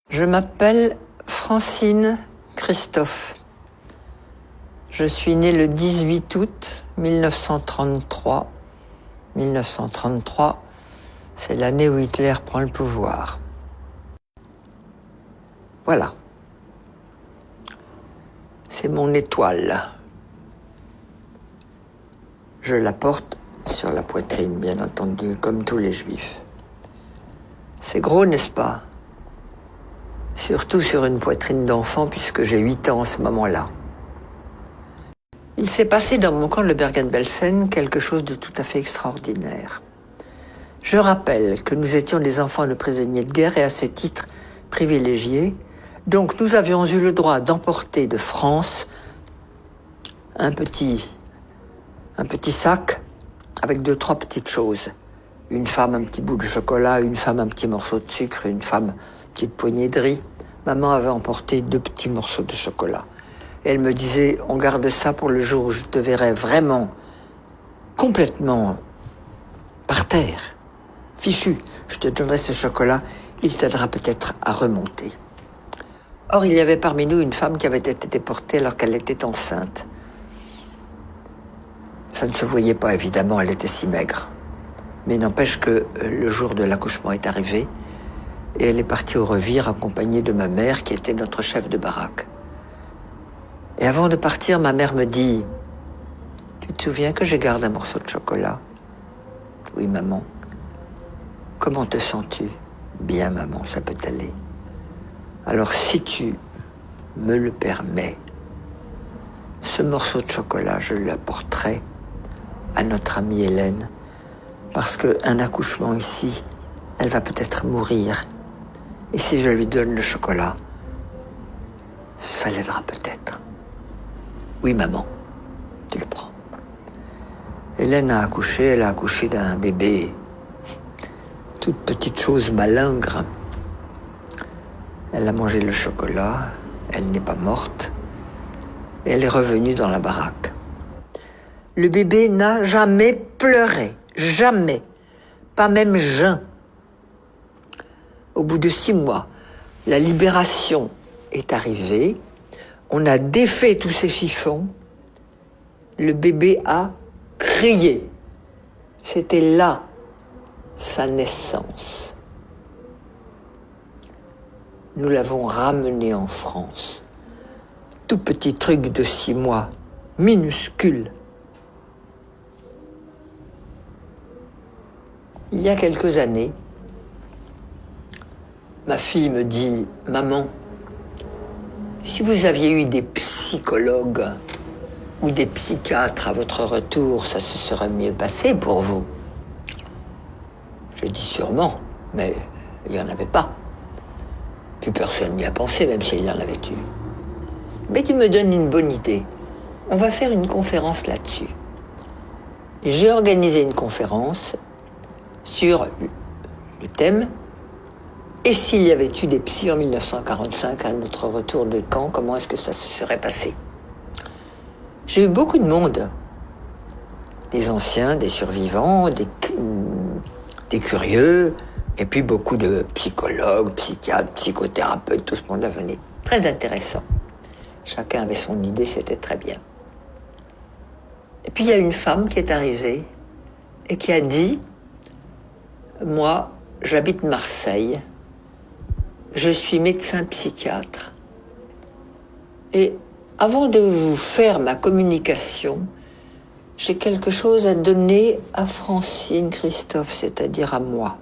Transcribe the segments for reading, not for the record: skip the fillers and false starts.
Je m'appelle Francine Christophe. Je suis née le 18 août 1933. 1933, c'est l'année où Hitler prend le pouvoir. Voilà. C'est mon étoile. Je la porte sur la poitrine, bien entendu, comme tous les juifs. C'est gros, n'est-ce pas? Surtout sur une poitrine d'enfant, puisque j'ai 8 ans en ce moment-là. Il s'est passé dans mon camp de Bergen-Belsen quelque chose de tout à fait extraordinaire. Je rappelle que nous étions des enfants de prisonniers de guerre et à ce titre privilégiés. Donc nous avions eu le droit d'emporter de France un petit sac avec 2-3 petites choses. Une femme, un petit bout de chocolat, une femme, un petit morceau de sucre, une femme, une petite poignée de riz. Maman avait emporté 2 petits morceaux de chocolat. Et elle me disait, on garde ça pour le jour où je te verrai vraiment, complètement par terre, fichu. Je te donnerai ce chocolat, il t'aidera peut-être à remonter. Or, il y avait parmi nous une femme qui avait été déportée alors qu'elle était enceinte. Ça ne se voyait pas, évidemment, elle était si maigre. Mais n'empêche que le jour de l'accouchement est arrivé et elle est partie au revire accompagnée de ma mère qui était notre chef de baraque. Et avant de partir, ma mère me dit « Tu te souviens que je garde un morceau de chocolat ?»« Oui, maman. »« Comment te sens-tu ?»« Bien, maman, ça peut aller. »« Alors, si tu me le permets, ce morceau de chocolat, je l'apporterai à notre amie Hélène, parce qu'un accouchement ici, elle va peut-être mourir. Et si je lui donne le chocolat, ça l'aidera peut-être. » Oui, maman, tu le prends. Hélène a accouché, elle a accouché d'un bébé, toute petite chose malingre. Elle a mangé le chocolat, elle n'est pas morte, et elle est revenue dans la baraque. Le bébé n'a jamais pleuré, jamais, pas même jeun. Au bout de 6 mois, la libération est arrivée. On a défait tous ces chiffons. Le bébé a crié. C'était là sa naissance. Nous l'avons ramené en France. Tout petit truc de 6 mois, minuscule. Il y a quelques années, ma fille me dit « Maman, si vous aviez eu des psychologues ou des psychiatres à votre retour, ça se serait mieux passé pour vous. » Je dis sûrement, mais il n'y en avait pas. Plus personne n'y a pensé, même s'il y en avait eu. Mais tu me donnes une bonne idée. On va faire une conférence là-dessus. Et j'ai organisé une conférence sur le thème « Et s'il y avait eu des psys en 1945 à notre retour de camp, comment est-ce que ça se serait passé ?» J'ai eu beaucoup de monde, des anciens, des survivants, des curieux, et puis beaucoup de psychologues, psychiatres, psychothérapeutes, tout ce monde-là venait. Très intéressant. Chacun avait son idée, c'était très bien. Et puis il y a une femme qui est arrivée et qui a dit « Moi, j'habite Marseille. Je suis médecin psychiatre. Et avant de vous faire ma communication, j'ai quelque chose à donner à Francine Christophe, c'est-à-dire à moi. »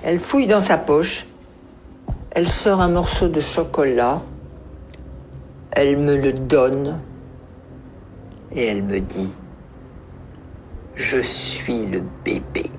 Elle fouille dans sa poche, elle sort un morceau de chocolat, elle me le donne et elle me dit « Je suis le bébé. »